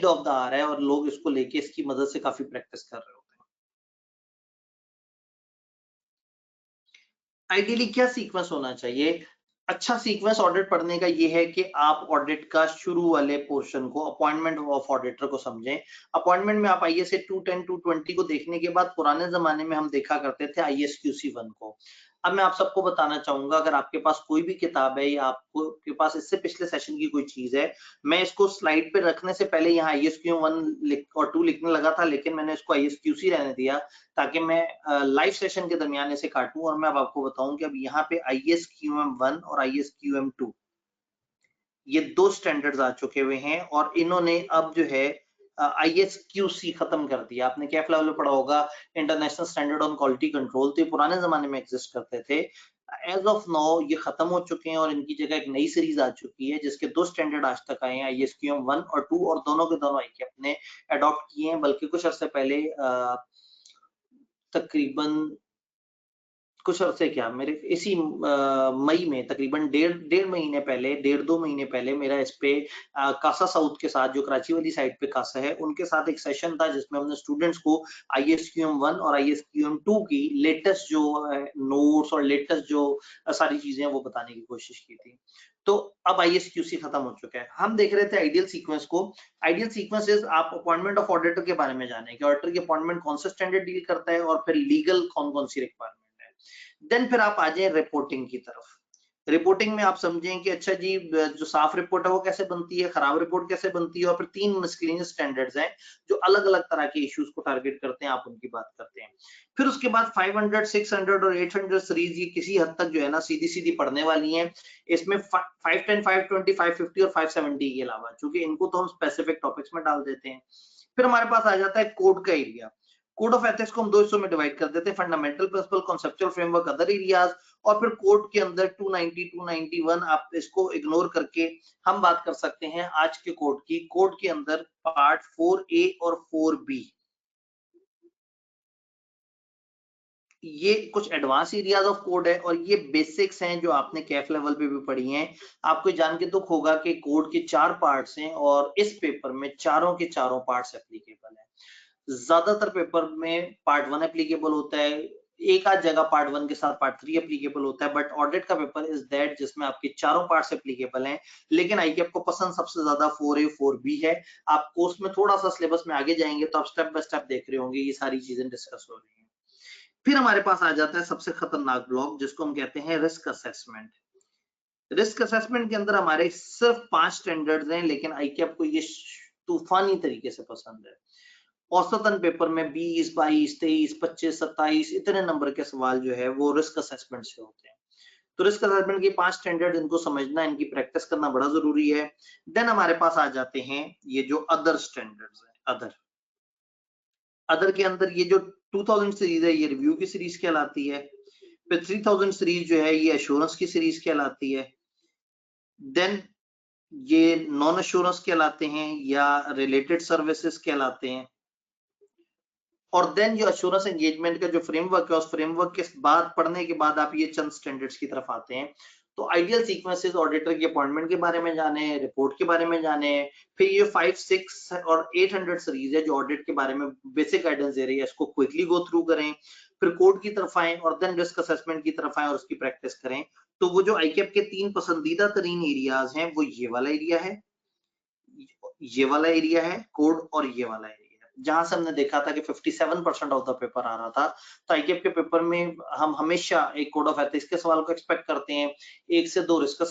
Need of the our है और लोग इसको लेके इसकी मदद से काफी प्रैक्टिस कर रहे होते हैं। आइडियली क्या सीक्वेंस होना चाहिए? अच्छा सीक्वेंस ऑडिट पढ़ने का ये है कि आप ऑडिट का शुरू वाले पोर्शन को, अपॉइंटमेंट ऑफ ऑडिटर को समझें। अपॉइंटमेंट में आप आईएस 210 220 को देखने के बाद पुराने जमाने में हम देखा करते थे आईएस क्यूसी 1 को। अब मैं आप सबको बताना चाहूंगा, अगर आपके पास कोई भी किताब है या आपको के पास इससे पिछले सेशन की कोई चीज है, मैं इसको स्लाइड पे रखने से पहले यहाँ आईएसक्यू 1 और 2 लिखने लगा था, लेकिन मैंने इसको आईएसक्यूसी रहने दिया ताकि मैं लाइव सेशन के दरमियान इसे काटूं और मैं अब आपको बताऊं कि अब यहाँ पे आईएसक्यूएम 1 और आईएसक्यूएम 2 ये दो स्टैंडर्ड्स आ चुके हुए हैं और इन्होंने अब जो है आईएसक्यूसी खत्म कर दिया। आपने कैफ लेवल में पढ़ा होगा, international standard on quality control, तो ये पुराने जमाने में एग्जिस्ट करते थे। एज ऑफ नाउ ये खत्म हो चुके हैं और इनकी जगह एक नई सीरीज आ चुकी है जिसके दो स्टैंडर्ड आज तक आए हैं, आईएसक्यूएम 1 और 2, और दोनों के दोनों आईके अपने अडॉप्ट किए हैं। बल्कि कुछ अर्से पहले तकरीबन कुछ अर्से क्या मेरे इसी मई में तकरीबन डेढ़ महीने पहले, 1.5-2 महीने पहले मेरा इस पे कासा साउथ के साथ, जो कराची वाली साइड पे कासा है, उनके साथ एक सेशन था जिसमें हमने स्टूडेंट्स को आईएसक्यूएम 1 और आईएसक्यूएम 2 की लेटेस्ट जो नोट्स और लेटेस्ट जो सारी चीजें हैं वो बताने की कोशिश की थी। तो अब आईएसक्यूसी खत्म हो चुका है। हम देख रहे थे आइडियल सीक्वेंस को। आइडियल सीक्वेंस इज आप अपॉइंटमेंट ऑफ ऑडिटर के बारे में जाने कि ऑडिटर की अपॉइंटमेंट कौन से स्टैंडर्ड डील करता है और फिर लीगल कौन सी रिक्वायरमेंट है। देन फिर आप आ जाए रिपोर्टिंग की तरफ। रिपोर्टिंग में आप समझें कि अच्छा जी, जो साफ रिपोर्ट है वो कैसे बनती है, खराब रिपोर्ट कैसे बनती है, और फिर 3 मिसलेनियस स्टैंडर्ड्स हैं जो अलग-अलग तरह के इश्यूज को टारगेट करते हैं, आप उनकी बात करते हैं। फिर उसके बाद 500, 600 और 800 सीरीज ये किसी हद तक जो है ना सीधी-सीधी पढ़ने वाली हैं। इसमें 510, 520, 550 और 570 के अलावा, चूंकि इनको तो हम स्पेसिफिक टॉपिक्स में डाल देते हैं। फिर हमारे पास आ जाता है कोड का एरिया। कोड ऑफ एथिक्स को हम दो हिस्सों में डिवाइड कर देते हैं, fundamental principle, conceptual framework, other areas, और फिर कोड के अंदर 290, 291, आप इसको इग्नोर करके हम बात कर सकते हैं आज के कोड की। कोड के अंदर पार्ट 4A और 4B, ये कुछ एडवांस एरियाज ऑफ कोड है और ये बेसिक्स हैं जो आपने कैफ लेवल पे भी पढ़ी हैं। आपको जान के दुख होगा कि कोड के 4 पार्ट्स हैं और इस पेपर में चारों के चारों पार्ट्स एप्लीकेबल हैं। ज्यादातर पेपर में पार्ट 1 एप्लीकेबल होता है, एक आध जगह पार्ट 1 के साथ पार्ट 3 एप्लीकेबल होता है, बट ऑडिट का पेपर इज दैट जिसमें आपके चारों पार्ट्स एप्लीकेबल हैं। लेकिन आईके आपको पसंद सबसे ज्यादा 4A 4B है। आप कोर्स में थोड़ा सा सिलेबस में आगे जाएंगे तो आप स्टेप बाय स्टेप देख रहे होंगे ये सारी चीजें डिस्कस हो रही हैं। फिर हमारे पास आ जाता है सबसे खतरनाक ब्लॉक जिसको हम कहते हैं रिस्क असेसमेंट। रिस्क असेसमेंट के अंदर हमारे सिर्फ 5 स्टैंडर्ड्स हैं, लेकिन आईके आपको ये तूफानी तरीके से पसंद है। औसतन पेपर में 20, 22, 23, 25, 27 इतने नंबर के सवाल जो है वो रिस्क असेसमेंट से होते हैं। तो रिस्क असेसमेंट की 5 स्टैंडर्ड, इनको समझना, इनकी प्रैक्टिस करना बड़ा जरूरी है। देन हमारे पास आ जाते हैं ये जो अदर स्टैंडर्ड्स हैं। अदर के अंदर ये जो 2000 सीरीज है ये रिव्यू की सीरीज कहलाती है। फिर 3000 सीरीज जो है ये एश्योरेंस की सीरीज कहलाती है। देन ये नॉन एश्योरेंस कहलाते हैं या रिलेटेड सर्विसेज कहलाते हैं। और देन जो एश्योरेंस एंगेजमेंट का जो फ्रेमवर्क है, उस फ्रेमवर्क के बाद पढ़ने के बाद आप ये चंद स्टैंडर्ड्स की तरफ आते हैं। तो आइडियल सीक्वेंसेस ऑडिटर की अपॉइंटमेंट के बारे में जाने, रिपोर्ट के बारे में जाने, फिर ये 5, 6 और 800 सीरीज है जो ऑडिट के बारे में बेसिक गाइडेंस दे रही है, इसको क्विकली गो थ्रू करें। फिर कोड की तरफ आए और देन रिस्क असेसमेंट की तरफ आए और उसकी प्रैक्टिस करें। तो वो जो आईकेएप के 3 पसंदीदा तरीन एरियाज हैं वो ये वाला एरिया है, ये वाला एरिया है कोड, और ये वाला एरिया, जहां से हमने देखा था कि 57% ऑफ द पेपर आ रहा था। तो आईकेएप के पेपर में हम हमेशा एक कोड ऑफ एथिक्स के सवाल को एक्सपेक्ट करते हैं, 1 से 2 रिस्क